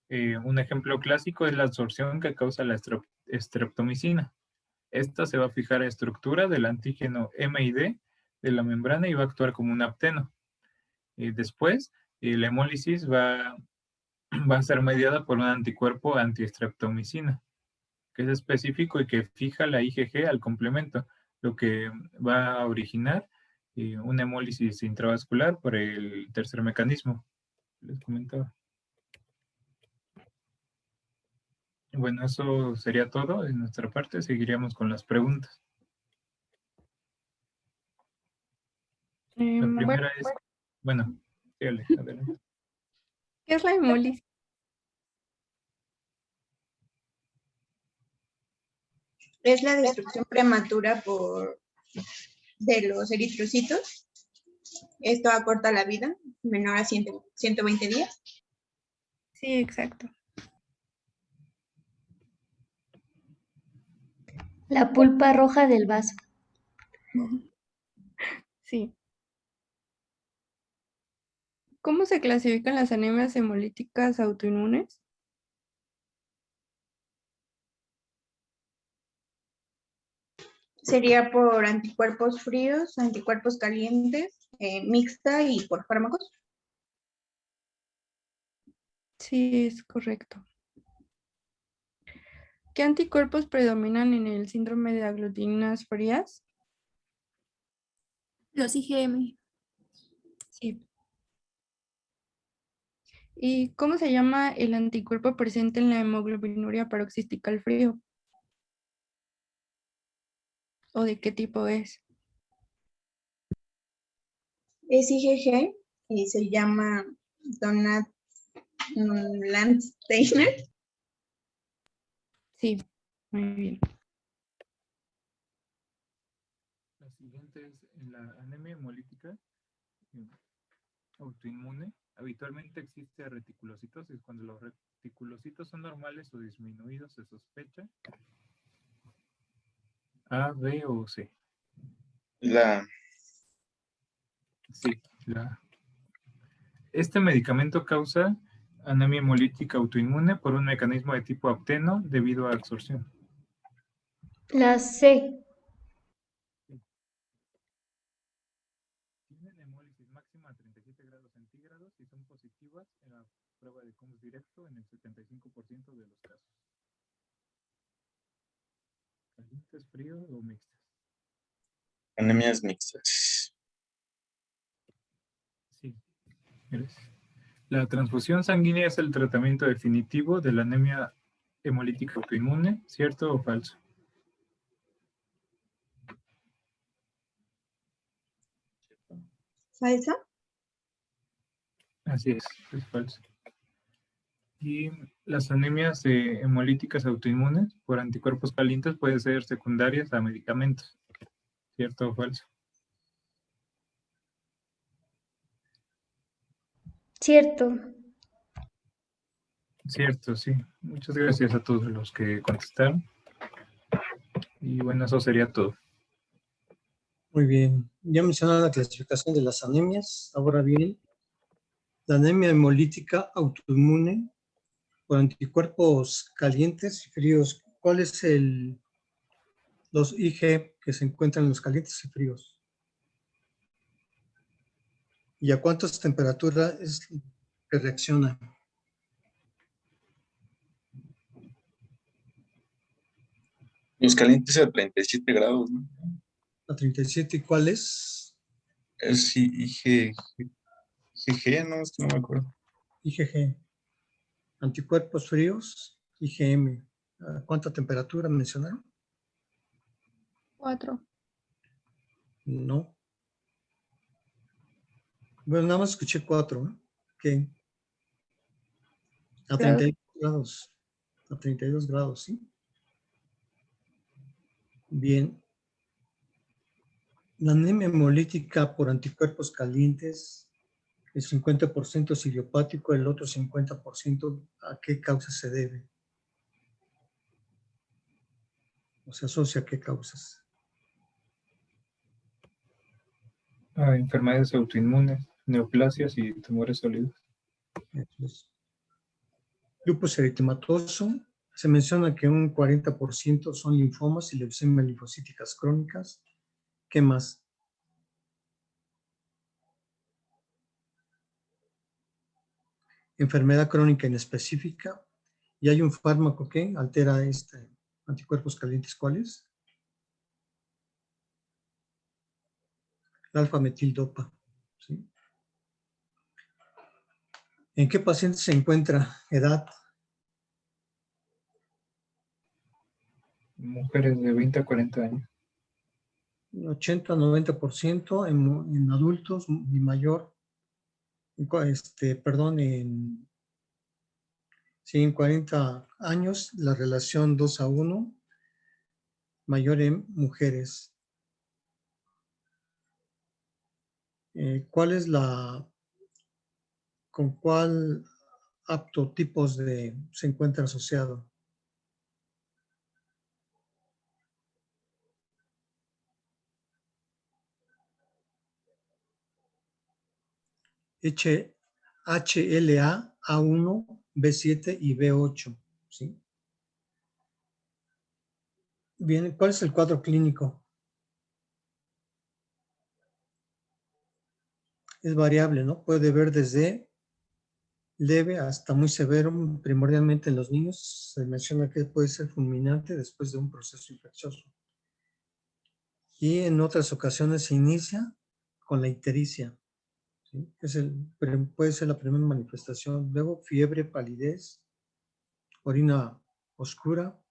Un ejemplo clásico es la absorción que causa la streptomicina. Esta se va a fijar a estructura del antígeno M y D de la membrana y va a actuar como un apteno. Después, la hemólisis va a ser mediada por un anticuerpo antiestreptomicina, que es específico y que fija la IgG al complemento, lo que va a originar una hemólisis intravascular por el tercer mecanismo que les comentaba. Bueno, eso sería todo de nuestra parte. Seguiríamos con las preguntas. La primera es, bueno, sígale, adelante. ¿Qué es la hemólisis? Es la destrucción prematura de los eritrocitos. Esto acorta la vida, menor a 120 días. Sí, exacto. La pulpa roja del vaso. Sí. ¿Cómo se clasifican las anemias hemolíticas autoinmunes? Sería por anticuerpos fríos, anticuerpos calientes, mixta y por fármacos. Sí, es correcto. ¿Qué anticuerpos predominan en el síndrome de aglutinas frías? Los IgM. Sí. ¿Y cómo se llama el anticuerpo presente en la hemoglobinuria paroxística al frío? ¿O de qué tipo es? Es IgG y se llama Donat Landsteiner. Sí, muy bien. La siguiente es la anemia hemolítica autoinmune. Habitualmente existe reticulocitosis. Cuando los reticulocitos son normales o disminuidos, se sospecha A, B o C. Sí, Este medicamento causa anemia hemolítica autoinmune por un mecanismo de tipo apteno debido a absorción. La C. Tienen hemólisis máxima a 37 grados centígrados y son positivas en la prueba de Coombs directo en el 75% de los casos. ¿Calientes, fríos o mixtas? Anemias mixtas. Sí, gracias. La transfusión sanguínea es el tratamiento definitivo de la anemia hemolítica autoinmune, ¿cierto o falso? ¿Falsa? Así es falso. Y las anemias hemolíticas autoinmunes por anticuerpos calientes pueden ser secundarias a medicamentos, ¿cierto o falso? Cierto. Cierto, sí. Muchas gracias a todos los que contestaron. Y bueno, eso sería todo. Muy bien. Ya mencioné la clasificación de las anemias. Ahora bien, La anemia hemolítica autoinmune por anticuerpos calientes y fríos. ¿Cuál es los IG que se encuentran en los calientes y fríos? ¿Y a cuántas temperaturas es que reacciona? Los calientes a 37 grados, ¿no? A 37, ¿y cuál es? Es IgG, no, es que no me acuerdo. IgG. Anticuerpos fríos, IgM. ¿A cuánta temperatura mencionaron? 4. No. Bueno, nada más escuché 4, ¿eh? ¿Qué? A 32 grados. A 32 grados, ¿sí? Bien. La anemia hemolítica por anticuerpos calientes, el 50% es idiopático, el otro 50% ¿a qué causa se debe? O se asocia a qué causas. A enfermedades autoinmunes, neoplasias y tumores sólidos. Eso es. Lupus eritematoso, se menciona que un 40% son linfomas y leucemias linfocíticas crónicas. ¿Qué más? Enfermedad crónica inespecífica. Y hay un fármaco que altera anticuerpos calientes. ¿Cuál es? La alfa-metildopa. ¿Sí? ¿En qué paciente se encuentra? Edad. Mujeres de 20 a 40 años. 80-90% en adultos y mayor. En 40 años, la relación 2:1, mayor en mujeres. ¿Con cuál aptotipos se encuentra asociado? HLA, A1, B7 y B8. ¿Sí? Bien, ¿cuál es el cuadro clínico? Es variable, ¿no? Puede ver desde leve hasta muy severo, primordialmente en los niños. Se menciona que puede ser fulminante después de un proceso infeccioso. Y en otras ocasiones se inicia con la ictericia. ¿Sí? Puede ser la primera manifestación. Luego, fiebre, palidez, orina oscura,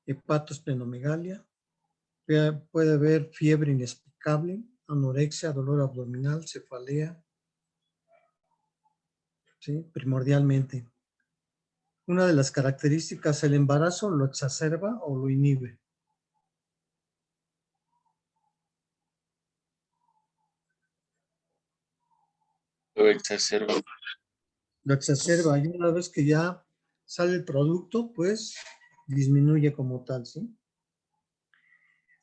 hepatosplenomegalia. Puede haber fiebre inexplicable, anorexia, dolor abdominal, cefalea. ¿Sí? Primordialmente. Una de las características, el embarazo lo exacerba o lo inhibe. Lo exacerba. Lo exacerba y una vez que ya sale el producto, pues disminuye como tal, ¿sí?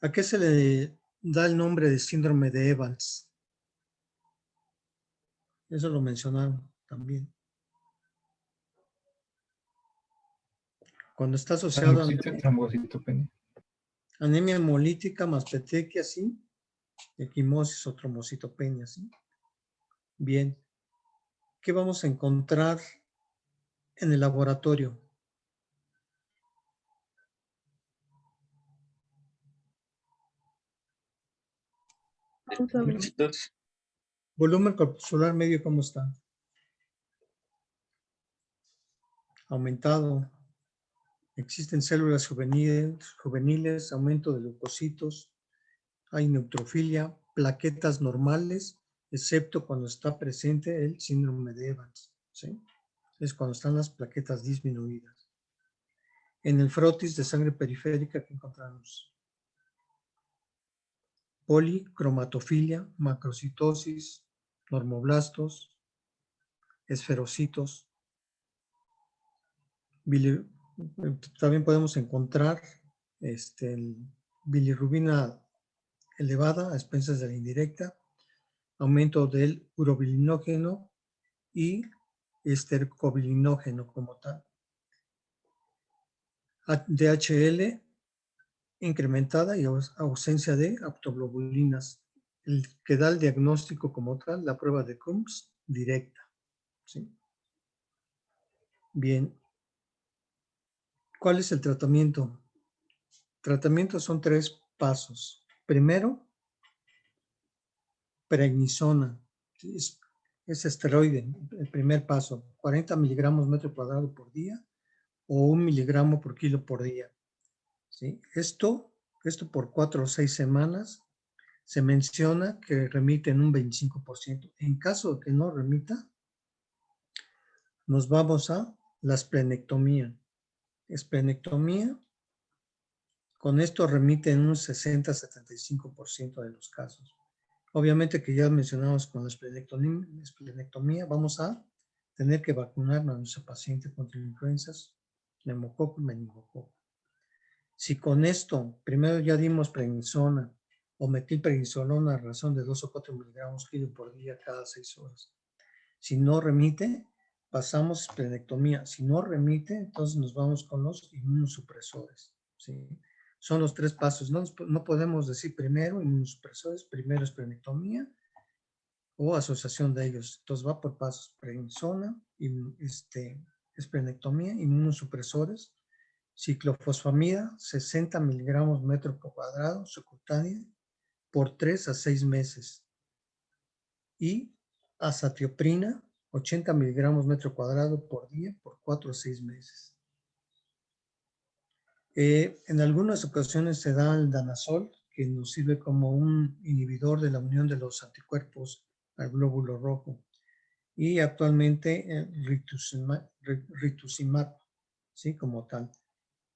¿A qué se le da el nombre de síndrome de Evans? Eso lo mencionaron también. Cuando está asociado a Trombocitopenia. anemia hemolítica más petequia, ¿sí? Equimosis o trombocitopenia, ¿sí? Bien. ¿Qué vamos a encontrar en el laboratorio? Volumen corpuscular medio, ¿cómo está? Aumentado. Existen células juveniles, aumento de leucocitos, hay neutrofilia, plaquetas normales, excepto cuando está presente el síndrome de Evans, ¿sí? Es cuando están las plaquetas disminuidas. En el frotis de sangre periférica, ¿qué encontramos? Policromatofilia, macrocitosis, normoblastos, esferocitos. También podemos encontrar bilirrubina elevada a expensas de la indirecta, aumento del urobilinógeno y estercobilinógeno como tal. DHL incrementada y ausencia de aptoglobulinas, el que da el diagnóstico como tal, la prueba de Coombs directa. ¿Sí? Bien. ¿Cuál es el tratamiento? Tratamiento son 3 pasos. Primero, prednisona. Es esteroide, el primer paso, 40 miligramos metro cuadrado por día o 1 miligramo por kilo por día. ¿Sí? Esto por 4 o 6 semanas se menciona que remite en un 25%. En caso de que no remita, nos vamos a la esplenectomía. Esplenectomía, con esto remite en un 60-75% de los casos. Obviamente que ya mencionamos con la esplenectomía, vamos a tener que vacunar a nuestro paciente contra influencias, neumococo y meningococo. Si con esto, primero ya dimos prednisona o metilprednisolona a razón de 2 o 4 miligramos kilo por día cada 6 horas. Si no remite, pasamos esplenectomía. Si no remite, entonces nos vamos con los inmunosupresores. ¿Sí? Son los 3 pasos. No podemos decir primero inmunosupresores, primero esplenectomía o asociación de ellos. Entonces va por pasos. Prednisona, esplenectomía, inmunosupresores, ciclofosfamida, 60 miligramos metro cuadrado subcutánea por 3 a 6 meses. Y azatioprina, 80 miligramos metro cuadrado por día por 4 a 6 meses. En algunas ocasiones se da el danazol, que nos sirve como un inhibidor de la unión de los anticuerpos al glóbulo rojo. Y actualmente rituximab, ¿sí? Como tal.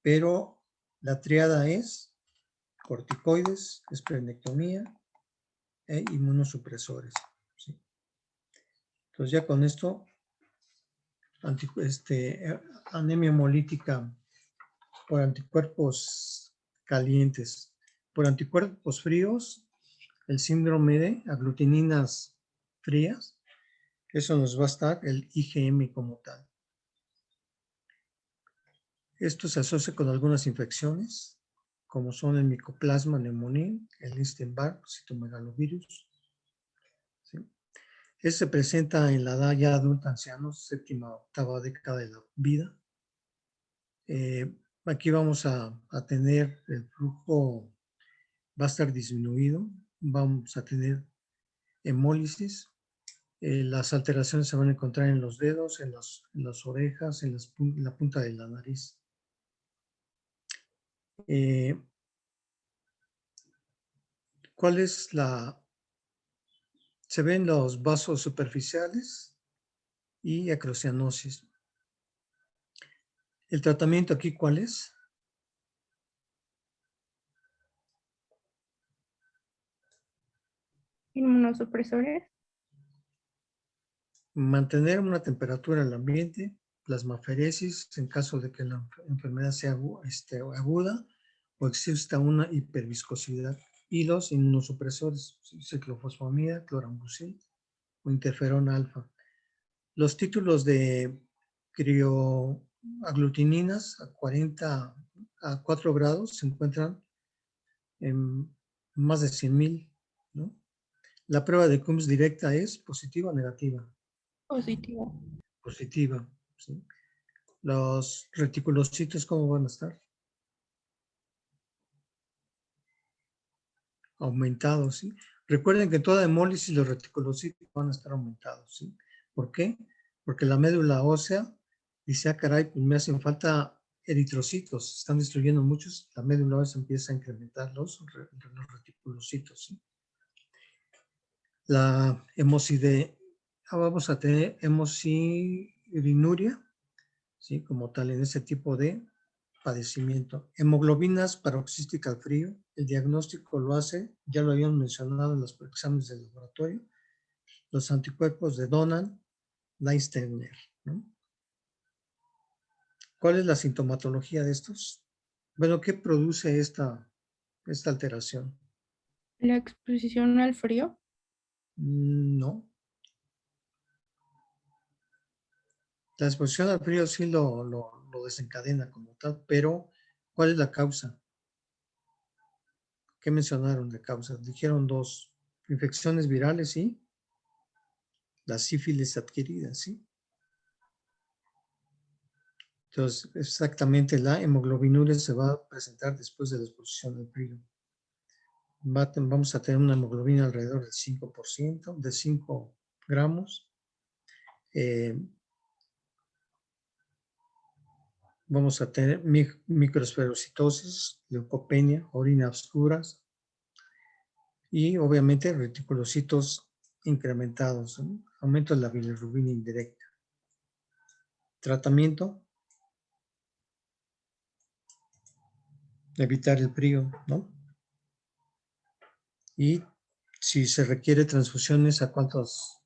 Pero la triada es corticoides, esplenectomía e inmunosupresores. ¿Sí? Entonces ya con esto, anemia hemolítica por anticuerpos calientes. Por anticuerpos fríos, el síndrome de aglutininas frías, eso nos va a estar el IgM como tal. Esto se asocia con algunas infecciones, como son el Mycoplasma pneumoniae, el Epstein-Barr, citomegalovirus. ¿Sí? Este se presenta en la edad ya adulta, ancianos, 7ª, 8ª década de la vida. Aquí vamos a tener el flujo, va a estar disminuido, vamos a tener hemólisis, las alteraciones se van a encontrar en los dedos, en las orejas, en la punta de la nariz. ¿Cuál es se ven los vasos superficiales y acrocianosis? ¿El tratamiento aquí cuál es? Inmunosupresores. Mantener una temperatura en el ambiente, plasmaferesis en caso de que la enfermedad sea aguda o exista una hiperviscosidad. Y los inmunosupresores, ciclofosfamida, clorambucil o interferón alfa. Los títulos de crioaglutininas a 4 grados se encuentran en más de 100,000, ¿no? La prueba de Coombs directa es positiva o negativa. Positivo. Positiva, ¿sí? Los reticulocitos, ¿cómo van a estar? Aumentados, ¿sí? Recuerden que en toda hemólisis los reticulocitos van a estar aumentados, ¿sí? ¿Por qué? Porque la médula ósea dice, ah, caray, pues me hacen falta eritrocitos, se están destruyendo muchos, la médula ósea empieza a incrementar los reticulocitos, ¿sí? La vamos a tener hemosidinuria, ¿sí? Como tal, en ese tipo de padecimiento. Hemoglobinas paroxística al frío, el diagnóstico lo hace, ya lo habíamos mencionado en los exámenes de laboratorio, los anticuerpos de Donald, Leinsteiner, ¿no? ¿Cuál es la sintomatología de estos? Bueno, ¿qué produce esta alteración? La exposición al frío. No. La exposición al frío sí lo desencadena como tal, pero ¿cuál es la causa? ¿Qué mencionaron de causas? Dijeron dos, infecciones virales y la sífilis adquirida, ¿sí? Entonces, exactamente la hemoglobinuria se va a presentar después de la exposición al frío. Vamos a tener una hemoglobina alrededor del 5%, de 5 gramos. Vamos a tener microesferocitosis, leucopenia, orina oscuras y obviamente reticulocitos incrementados, ¿no? Aumento de la bilirrubina indirecta. Tratamiento, evitar el frío, ¿no? Y si se requiere transfusiones, ¿a cuántos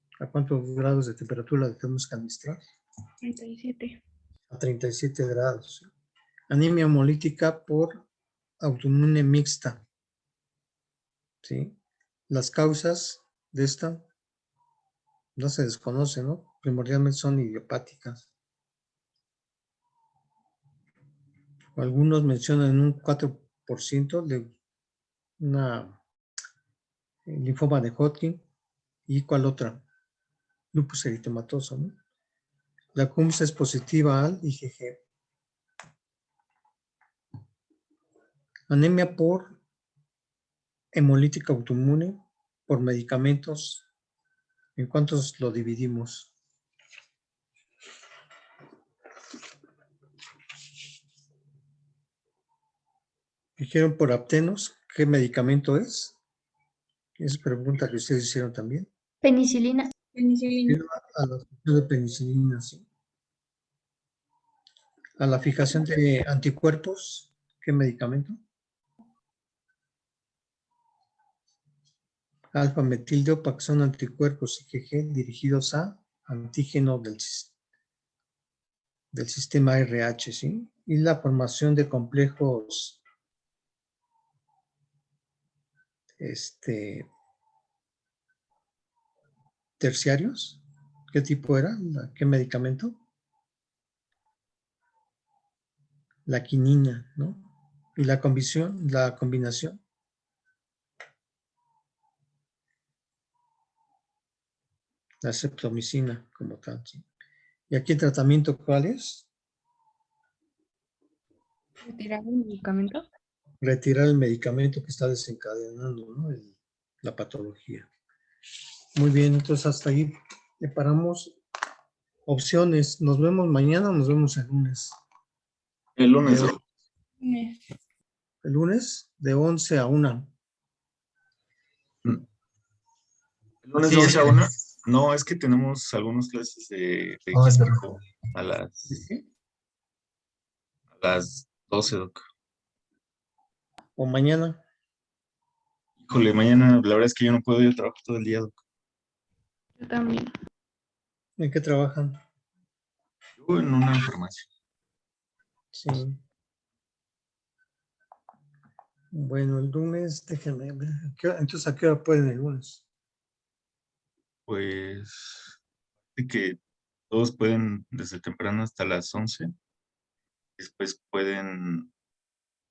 grados de temperatura le tenemos que administrar? 37. A 37 grados. ¿Sí? Anemia hemolítica por autoinmune mixta. ¿Sí? Las causas de esta no se desconocen, ¿no? Primordialmente son idiopáticas. Algunos mencionan un 4% de una linfoma de Hodgkin. ¿Y cuál otra? Lupus eritematoso, ¿no? La CUMS es positiva al IgG. Anemia por hemolítica autoinmune, por medicamentos. ¿En cuántos lo dividimos? Dijeron por aptenos, ¿qué medicamento es? Es pregunta que ustedes hicieron también. Penicilina. Penicilina. A la fijación de penicilina, sí. A la fijación de anticuerpos, ¿qué medicamento? Alfa-metildopa, son anticuerpos IgG dirigidos a antígeno del sistema RH, ¿sí? Y la formación de complejos terciarios. ¿Qué tipo era? ¿Qué medicamento? La quinina, ¿no? Y la combinación. La streptomicina como tal, ¿sí? ¿Y aquí el tratamiento cuál es? ¿Retirar el medicamento? Retirar el medicamento que está desencadenando, ¿no? La patología. Muy bien, entonces hasta ahí le paramos. Opciones, ¿nos vemos mañana o nos vemos el lunes? El lunes, De- doc. El lunes de 11 a 1. El lunes Sí, de es 11 a que- 1. No, es que tenemos algunas clases de Oh, es verdad. químico a las 12, doc. O mañana. Híjole, mañana la verdad es que yo no puedo, yo trabajo todo el día, doc. Yo también. ¿En qué trabajan? Yo en una farmacia. Sí. Bueno, el lunes, déjenme ver. Entonces, ¿a qué hora pueden el lunes? Pues de que todos pueden desde temprano hasta las 11. Después pueden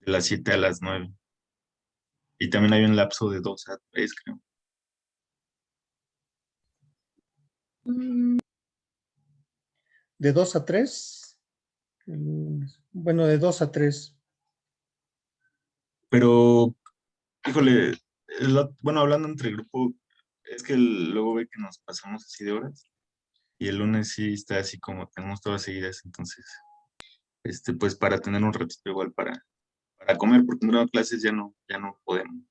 de las 7 a las 9. Y también hay un lapso de 2 a 3, creo. ¿De 2 a 3? El lunes. Bueno, de 2 a 3. Pero, híjole, bueno, hablando entre grupo, es que luego ve que nos pasamos así de horas. Y el lunes sí está así como tenemos todas seguidas, entonces, pues para tener un ratito igual para comer, porque en clases ya no podemos.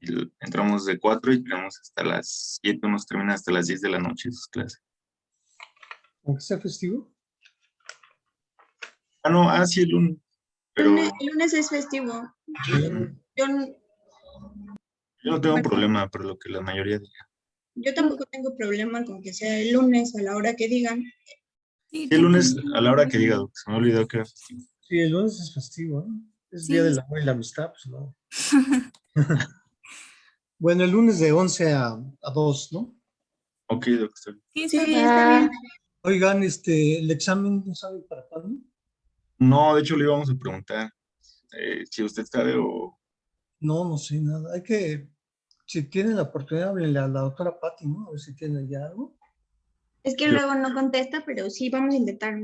Y entramos de 4 y tenemos hasta las 7, nos termina hasta las 10 de la noche sus clases. ¿Aunque sea festivo? Sí, el lunes, pero El lunes es festivo. Yo, yo no tengo Bueno. problema, pero lo que la mayoría diga. yo tampoco tengo problema con que sea el lunes a la hora que digan. Sí, el lunes a la hora que diga, doc, se me olvidó que era festivo. Sí, el lunes es festivo, ¿no? Es Sí. Día del Amor y la Amistad, pues no. Bueno, el lunes de 11 a 2, ¿no? Ok, doc, está bien. Sí, Sí, está bien. está bien. Oigan, el examen, ¿no saben para cuándo? No, de hecho le íbamos a preguntar si usted sabe o... No, no sé nada. Hay que, si tienen la oportunidad, háblenle a la doctora Patti, ¿no? A ver si tiene ya algo. Es que Yo- luego no contesta, pero sí vamos a intentar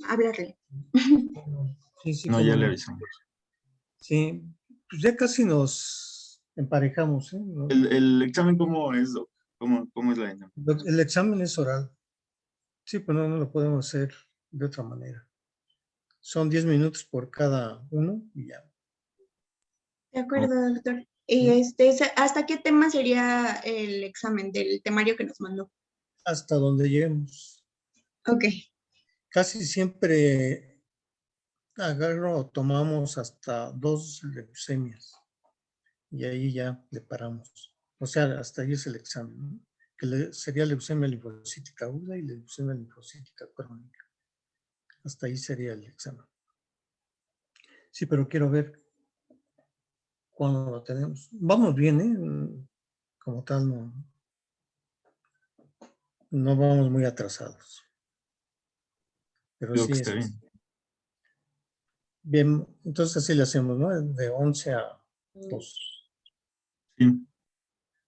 hablarle. Sí, sí, No, cómo ya le no. avisamos. Sí, pues ya casi nos emparejamos, ¿eh? ¿No? ¿El examen cómo es, Doc? ¿Cómo es la dinámica? El examen es oral. Sí, pero no lo podemos hacer de otra manera. Son 10 minutos por cada uno y ya. De acuerdo, doctor. Y ¿hasta qué tema sería el examen del temario que nos mandó? Hasta donde lleguemos. Ok, Casi siempre tomamos hasta 2 leucemias y ahí ya le paramos. O sea, hasta ahí es el examen, ¿no? Que sería leucemia linfocítica aguda y leucemia linfocítica crónica. Hasta ahí sería el examen. Sí, pero quiero ver cuándo lo tenemos. Vamos bien, ¿eh? Como tal, no vamos muy atrasados. Pero Digo que sí, está bien. bien, entonces así le hacemos, ¿no? De 11 a 2. Sí,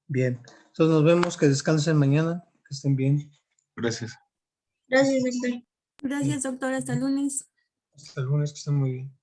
Bien. Entonces nos vemos, que descansen mañana, que estén bien. gracias. gracias, doctor. Gracias, doctor. Hasta el lunes. Hasta el lunes, que estén muy bien.